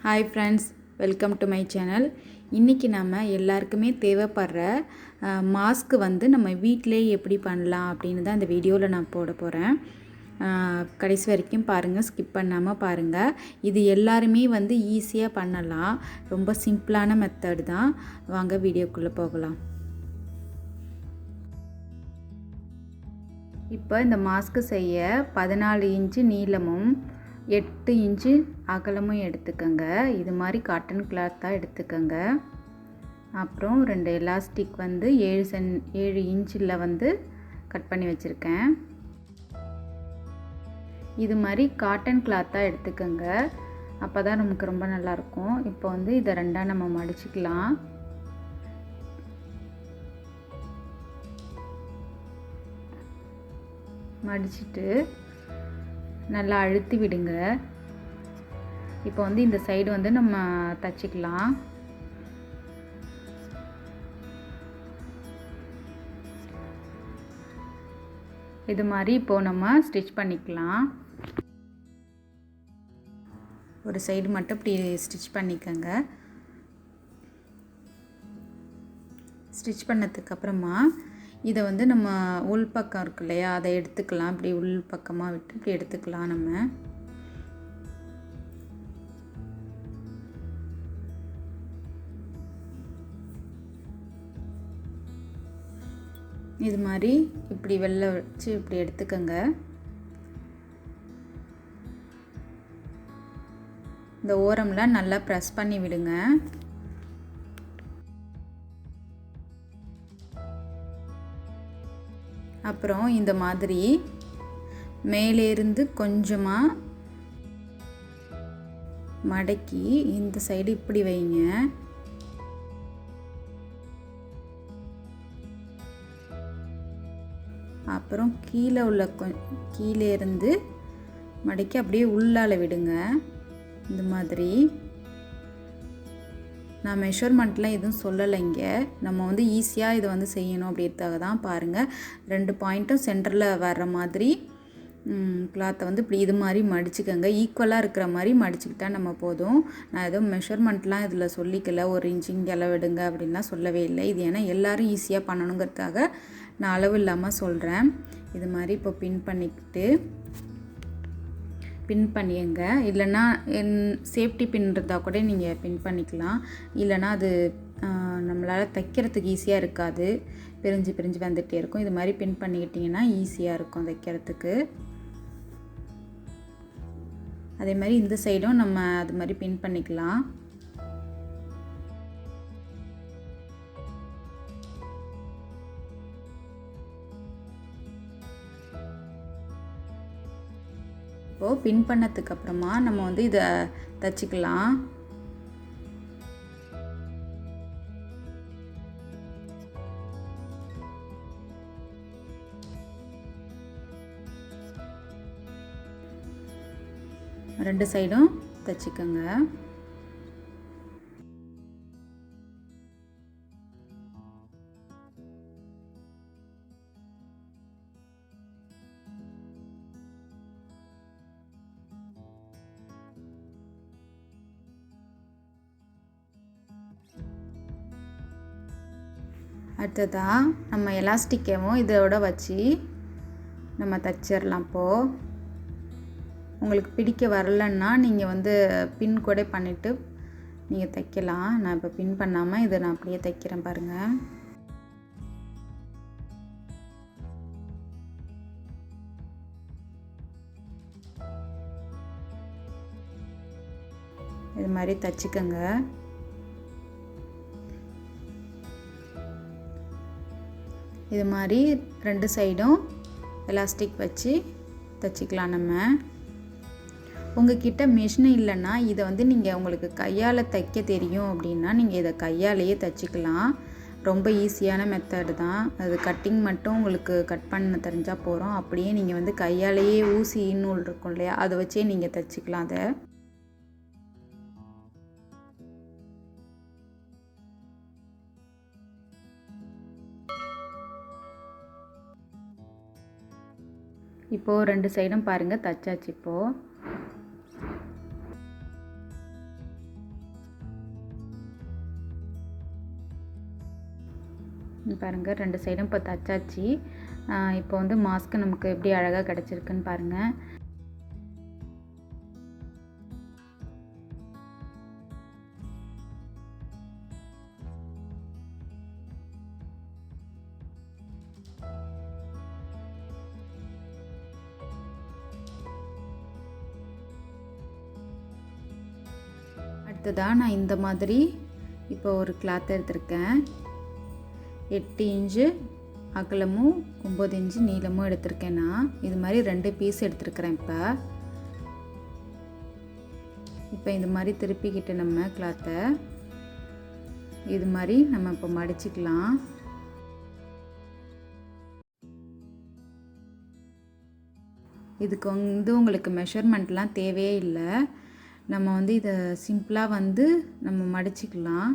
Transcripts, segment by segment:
Hi friends, welcome to my channel. இன்றைக்கி நம்ம எல்லாருக்குமே தேவைப்படுற மாஸ்க்கு வந்து நம்ம வீட்டிலே எப்படி பண்ணலாம் அப்படின்னு தான் இந்த வீடியோவில் நான் போட போகிறேன். கடைசி வரைக்கும் பாருங்கள், ஸ்கிப் பண்ணாமல் பாருங்கள். இது எல்லாருமே வந்து ஈஸியாக பண்ணலாம். ரொம்ப சிம்பிளான மெத்தட் தான். வாங்க வீடியோக்குள்ளே போகலாம். இப்போ இந்த மாஸ்க்கு செய்ய 14 இன்ச்சு நீளமும் 8 இன்ச்சு அகலமும் எடுத்துக்கோங்க. இது மாதிரி காட்டன் கிளாத்தாக எடுத்துக்கோங்க. அப்புறம் 2 எலாஸ்டிக் வந்து 7 இன்ச்சில் வந்து கட் பண்ணி வச்சுருக்கேன். இது மாதிரி காட்டன் கிளாத்தாக எடுத்துக்கோங்க. அப்போ தான் நமக்கு ரொம்ப நல்லாயிருக்கும். இப்போ வந்து இதை ரெண்டாக நம்ம மடிச்சுக்கலாம். மடிச்சுட்டு நல்லா அழுத்தி விடுங்க. இப்போ வந்து இந்த சைடு வந்து நம்ம தச்சுக்கலாம். இது மாதிரி இப்போது நம்ம ஸ்டிச் பண்ணிக்கலாம். ஒரு சைடு மட்டும் இப்படி ஸ்டிச் பண்ணிக்கோங்க. ஸ்டிச் பண்ணதுக்கப்புறமா இதை வந்து நம்ம உள் பக்கம் இருக்கு இல்லையா, அதை எடுத்துக்கலாம். இப்படி உள் பக்கமாக விட்டு இப்படி எடுத்துக்கலாம். நம்ம இது மாதிரி இப்படி வெளில வச்சு இப்படி எடுத்துக்கோங்க. இந்த ஓரம்லாம் நல்லா ப்ரெஸ் பண்ணி விடுங்க. அப்புறம் இந்த மாதிரி மேலேருந்து கொஞ்சமாக மடக்கி இந்த சைடு இப்படி வைங்க. அப்புறம் கீழே உள்ள கீழே இருந்து மடக்கி அப்படியே உள்ளால விடுங்க. இந்த மாதிரி நான் மெஷர்மெண்ட்லாம் எதுவும் சொல்லலைங்க. நம்ம வந்து ஈஸியாக இதை வந்து செய்யணும் அப்படின்றதுக்காக தான். பாருங்கள், 2 பாயிண்ட்டும் சென்டரில் வர்ற மாதிரி கிளாத்தை வந்து இப்படி இது மாதிரி மடிச்சுக்கோங்க. ஈக்குவலாக இருக்கிற மாதிரி மடிச்சுக்கிட்டால் நம்ம போதும். நான் எதுவும் மெஷர்மெண்ட்லாம் இதில் சொல்லிக்கல, 1 இன்ச்சு இங்கே அளவு எடுங்க அப்படின்லாம் சொல்லவே இல்லை. இது ஏன்னா எல்லோரும் ஈஸியாக பண்ணணுங்கிறதுக்காக நான் அளவு இல்லாமல் சொல்கிறேன். இது மாதிரி இப்போ பின் பண்ணிங்க. இல்லைன்னா சேஃப்டி பின் இருந்தால் கூட நீங்கள் பின் பண்ணிக்கலாம். இல்லைனா அது நம்மளால் தைக்கிறதுக்கு ஈஸியாக இருக்காது, பிரிஞ்சு வந்துகிட்டே இருக்கும். இது மாதிரி பின் பண்ணிக்கிட்டிங்கன்னா ஈஸியாக இருக்கும் தைக்கிறதுக்கு. அதே மாதிரி இந்த சைடும் நம்ம அது மாதிரி பின் பண்ணிக்கலாம். இப்போது பின் பண்ணதுக்கப்புறமா நம்ம வந்து இதை தச்சுக்கலாம். ரெண்டு சைடும் தச்சுக்கோங்க. அடுத்ததாக நம்ம எலாஸ்டிக்கையும் இதோட வச்சு நம்ம தச்சிடலாம். இப்போது உங்களுக்கு பிடிக்க வரலன்னா நீங்கள் வந்து பின் கூட பண்ணிவிட்டு நீங்கள் தைக்கலாம். நான் இப்போ பின் பண்ணாமல் இதை நான் அப்படியே தைக்கிறேன் பாருங்கள். இது மாதிரி தச்சுக்கோங்க. இது மாதிரி 2 சைடும் எலாஸ்டிக் வச்சு தைச்சிக்கலாம். நம்ம உங்ககிட்ட மிஷின் இல்லைன்னா இதை வந்து நீங்கள் உங்களுக்கு கையால் தைக்க தெரியும் அப்படின்னா நீங்கள் இதை கையாலேயே தைச்சிக்கலாம். ரொம்ப ஈஸியான மெத்தடு தான். அது கட்டிங் மட்டும் உங்களுக்கு கட் பண்ண தெரிஞ்சால் போகிறோம். அப்படியே நீங்கள் வந்து கையாலேயே ஊசி நூல் இருக்கும் இல்லையா, அதை வச்சே நீங்கள் தைச்சிக்கலாம். அதை இப்போது 2 சைடும் பாருங்கள் தச்சாச்சு. இப்போது பாருங்கள் 2 சைடும் இப்போ தச்சாச்சு. இப்போ வந்து மாஸ்க்கு நமக்கு எப்படி அழகாக கிடச்சிருக்குன்னு பாருங்கள். அடுத்ததாக நான் இந்த மாதிரி இப்போ ஒரு கிளாத் எடுத்திருக்கேன். 8 இன்ச்சு அகலமும் 9 இன்ச்சு நீளமும் எடுத்திருக்கேன். நான் இது மாதிரி 2 பீஸ் எடுத்திருக்கிறேன். இப்போ இது மாதிரி திருப்பிக்கிட்டு நம்ம கிளாத்தை இது மாதிரி நம்ம இப்போ மடிச்சுக்கலாம். இதுக்கு வந்து உங்களுக்கு மெஷர்மெண்ட்லாம் தேவையே இல்லை. நம்ம வந்து இதை சிம்பிளாக வந்து நம்ம மடிச்சுக்கலாம்.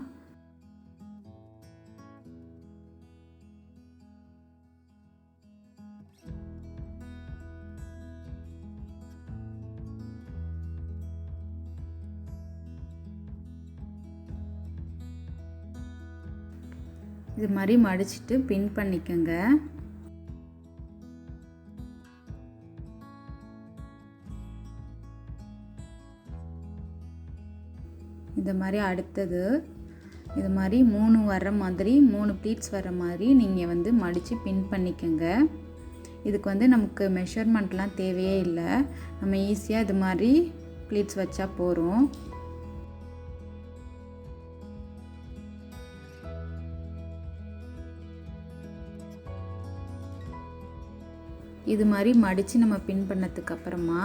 இது மாதிரி மடிச்சிட்டு பின் பண்ணிக்கோங்க. இந்த மாதிரி அடுத்தது இது மாதிரி 3 வர்ற மாதிரி 3 ப்ளீட்ஸ் வர்ற மாதிரி நீங்கள் வந்து மடித்து பின் பண்ணிக்கோங்க. இதுக்கு வந்து நமக்கு மெஷர்மெண்ட்லாம் தேவையே இல்லை. நம்ம ஈஸியாக இது மாதிரி ப்ளீட்ஸ் வச்சா போகிறோம். இது மாதிரி மடித்து நம்ம பின் பண்ணதுக்கு அப்புறமா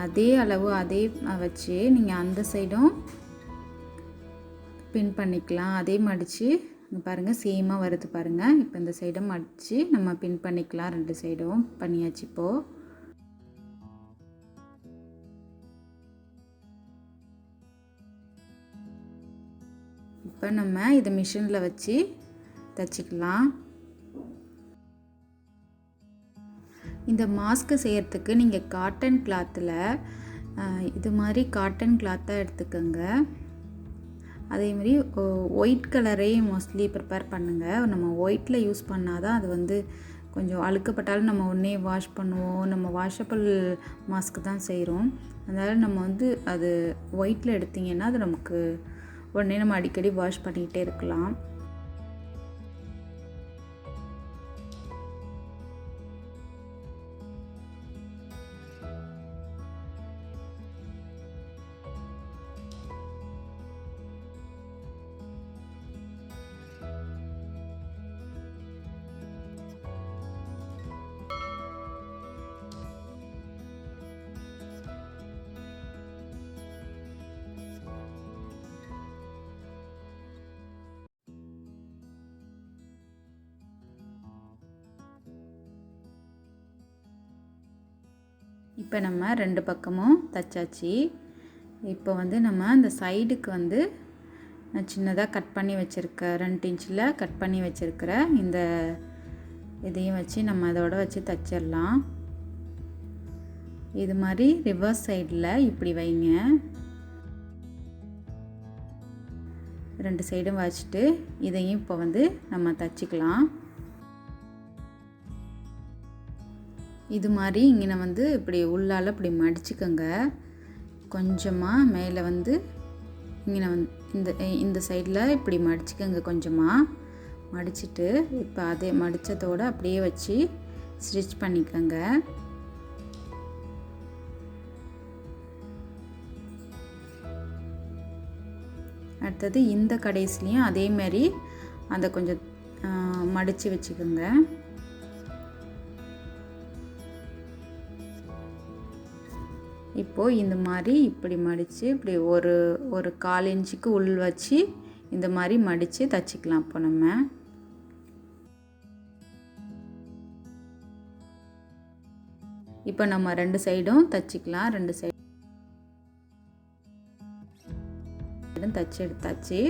அதே அளவு அதே வச்சு நீங்கள் அந்த சைடும் பின் பண்ணிக்கலாம். அதே மடித்து பாருங்கள் சேமாக வருது பாருங்கள். இப்போ இந்த சைடும் மடித்து நம்ம பின் பண்ணிக்கலாம். 2 சைடும் பண்ணியாச்சு. இப்போ நம்ம இதை மிஷினில் வச்சு தச்சுக்கலாம். இந்த மாஸ்க்கு செய்கிறதுக்கு நீங்கள் காட்டன் கிளாத்தில் இது மாதிரி காட்டன் கிளாத்தாக எடுத்துக்கோங்க. அதேமாதிரி ஒயிட் கலரே மோஸ்ட்லி ப்ரிப்பேர் பண்ணுங்கள். நம்ம ஒயிட்டில் யூஸ் பண்ணால் தான் அது வந்து கொஞ்சம் அழுக்கப்பட்டாலும் நம்ம உடனே வாஷ் பண்ணுவோம். நம்ம வாஷபிள் மாஸ்க்கு தான் செய்கிறோம். அதனால் நம்ம வந்து அது ஒயிட்டில் எடுத்திங்கன்னா அது நமக்கு உடனே நம்ம அடிக்கடி வாஷ் பண்ணிக்கிட்டே இருக்கலாம். இப்போ நம்ம 2 பக்கமும் தச்சாச்சு. இப்போ வந்து நம்ம அந்த சைடுக்கு வந்து நான் சின்னதாக கட் பண்ணி வச்சுருக்கேன். 2 இன்ச்சில் கட் பண்ணி வச்சுருக்கிற இந்த இதையும் வச்சு நம்ம அதோட வச்சு தச்சிடலாம். இது மாதிரி ரிவர்ஸ் சைடில் இப்படி வைங்க. 2 சைடும் வச்சுட்டு இதையும் இப்போ வந்து நம்ம தச்சுக்கலாம். இது மாதிரி இங்கே வந்து இப்படி உள்ளால் இப்படி மடிச்சுக்கோங்க. கொஞ்சமாக மேலே வந்து இங்கே வந்து இந்த சைடில் இப்படி மடிச்சுக்கோங்க. கொஞ்சமாக மடிச்சுட்டு இப்போ அதே மடித்ததோடு அப்படியே வச்சு ஸ்டிச் பண்ணிக்கோங்க. அடுத்தது இந்த கடைசிலையும் அதேமாரி அதை கொஞ்சம் மடித்து வச்சுக்கோங்க. இப்போது இந்த மாதிரி இப்படி மடித்து இப்படி ஒரு 1/4 இன்ச்சுக்கு உள் வச்சு இந்த மாதிரி மடித்து தச்சுக்கலாம். இப்போ நம்ம இப்போ நம்ம 2 சைடும் தச்சுக்கலாம். 2 சைடும் தச்சு எடுத்தாச்சு.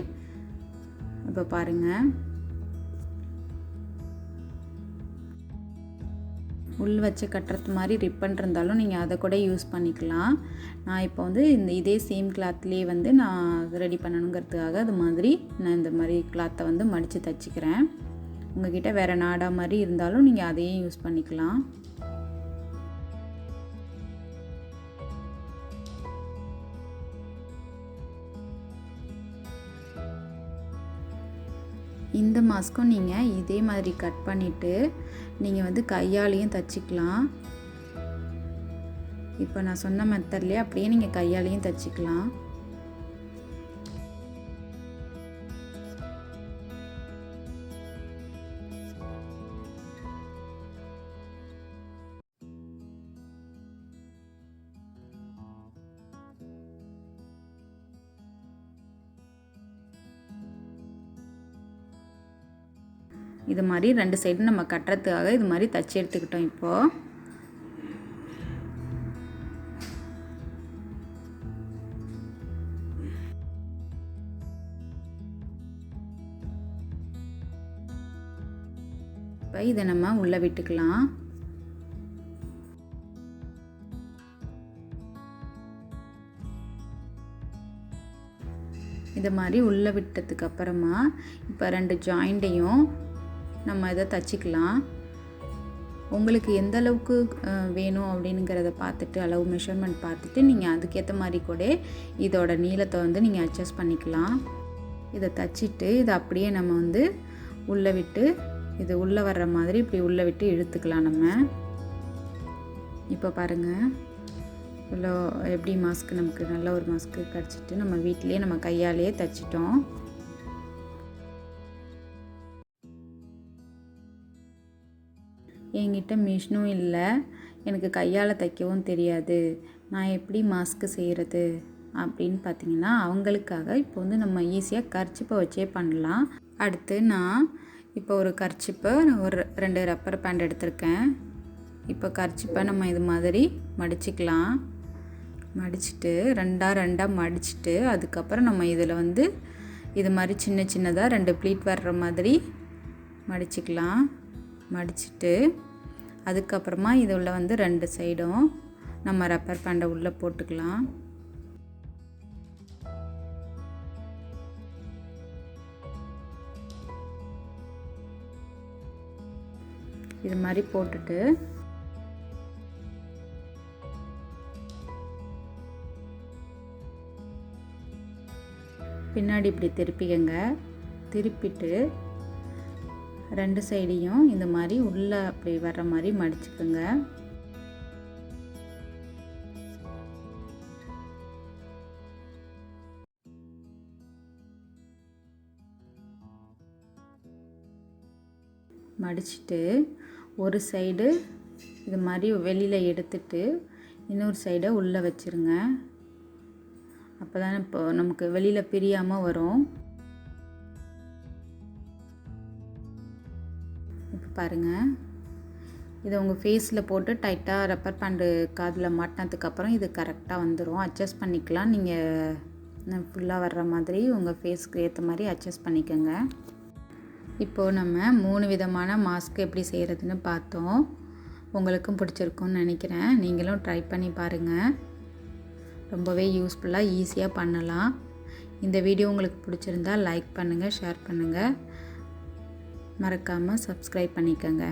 இப்போ பாருங்கள், உள் வச்சு கட்டுறது மாதிரி ரிப்பன் இருந்தாலும் நீங்கள் அதை கூட யூஸ் பண்ணிக்கலாம். நான் இப்போ வந்து இதே சேம் கிளாத்லேயே வந்து நான் ரெடி பண்ணணுங்கிறதுக்காக அது மாதிரி நான் இந்த மாதிரி கிளாத்தை வந்து மடித்து தச்சுக்கிறேன். உங்ககிட்ட வேறு நாடா மாதிரி இருந்தாலும் நீங்கள் அதையும் யூஸ் பண்ணிக்கலாம். இந்த மாஸ்க்கும் நீங்கள் இதே மாதிரி கட் பண்ணிவிட்டு நீங்கள் வந்து கையாலையும் தைச்சிக்கலாம். இப்போ நான் சொன்ன மெத்தட்லேயே அப்படியே நீங்கள் கையாலையும் தைச்சிக்கலாம். இது மாதிரி 2 சைடும் நம்ம கட்டுறதுக்காக இது மாதிரி தச்சு எடுத்துக்கிட்டோம். இப்போ இதை நம்ம உள்ளே விட்டுக்கலாம். இது மாதிரி உள்ளே விட்டதுக்கு அப்புறமா இப்போ 2 ஜாயிண்ட்டையும் நம்ம இதை தச்சுக்கலாம். உங்களுக்கு எந்த அளவுக்கு வேணும் அப்படிங்கிறத பார்த்துட்டு அளவு மெஷர்மெண்ட் பார்த்துட்டு நீங்கள் அதுக்கேற்ற மாதிரி கூட இதோட நீளத்தை வந்து நீங்கள் அட்ஜஸ்ட் பண்ணிக்கலாம். இதை தச்சுட்டு இதை அப்படியே நம்ம வந்து உள்ளே விட்டு இது உள்ளே வர்ற மாதிரி இப்படி உள்ளே விட்டு இழுத்துக்கலாம். நம்ம இப்போ பாருங்கள் இவ்வளோ எப்படி மாஸ்க்கு நமக்கு நல்ல ஒரு மாஸ்க்கு கிடச்சிட்டு நம்ம வீட்டிலேயே நம்ம கையாலேயே தைச்சிட்டோம். என்கிட்ட மிஷினும் இல்லை, எனக்கு கையால் தைக்கவும் தெரியாது, நான் எப்படி மாஸ்க்கு செய்கிறது அப்படின்னு பார்த்தீங்கன்னா அவங்களுக்காக இப்போ வந்து நம்ம ஈஸியாக கர்ச்சிப்பை வச்சே பண்ணலாம். அடுத்து நான் இப்போ ஒரு கர்ச்சிப்பை ஒரு 2 ரப்பர் பேண்ட் எடுத்திருக்கேன். இப்போ கர்ச்சிப்பை நம்ம இது மாதிரி மடிச்சுக்கலாம். மடிச்சுட்டு 2 மடிச்சுட்டு அதுக்கப்புறம் நம்ம இதில் வந்து இது மாதிரி சின்ன சின்னதாக 2 ப்ளீட் வர்ற மாதிரி மடிச்சுக்கலாம். மடிச்சுட்டு அதுக்கப்புறமா இது உள்ள வந்து 2 சைடும் நம்ம ரப்பர் பேண்டை உள்ளே போட்டுக்கலாம். இது மாதிரி போட்டுட்டு பின்னாடி இப்படி திருப்பிக்கங்க. திருப்பிட்டு 2 சைடையும் இந்த மாதிரி உள்ளே அப்படி வர்ற மாதிரி மடிச்சுக்கோங்க. மடிச்சுட்டு ஒரு சைடு இது மாதிரி வெளியில் எடுத்துட்டு இன்னொரு சைடை உள்ளே வச்சுருங்க. அப்போ தான் இப்போ நமக்கு வெளியில் பிரியாமல் வரும். இப்போ பாருங்கள், இதை உங்கள் ஃபேஸில் போட்டு டைட்டாக ரப்பர் பேண்டு காதில் மாட்டினதுக்கப்புறம் இது கரெக்டாக வந்துடும். அட்ஜஸ்ட் பண்ணிக்கலாம். நீங்கள் ஃபுல்லாக வர்ற மாதிரி உங்கள் ஃபேஸ்க்கு ஏற்ற மாதிரி அட்ஜஸ்ட் பண்ணிக்கோங்க. இப்போது நம்ம 3 விதமான மாஸ்க் எப்படி செய்கிறதுன்னு பார்த்தோம். உங்களுக்கும் பிடிச்சிருக்கும்னு நினைக்கிறேன். நீங்களும் ட்ரை பண்ணி பாருங்கள். ரொம்பவே யூஸ்ஃபுல்லாக ஈஸியாக பண்ணலாம். இந்த வீடியோ உங்களுக்கு பிடிச்சிருந்தால் லைக் பண்ணுங்கள், ஷேர் பண்ணுங்கள், மறக்காமல் சப்ஸ்கிரைப் பண்ணிக்கோங்க.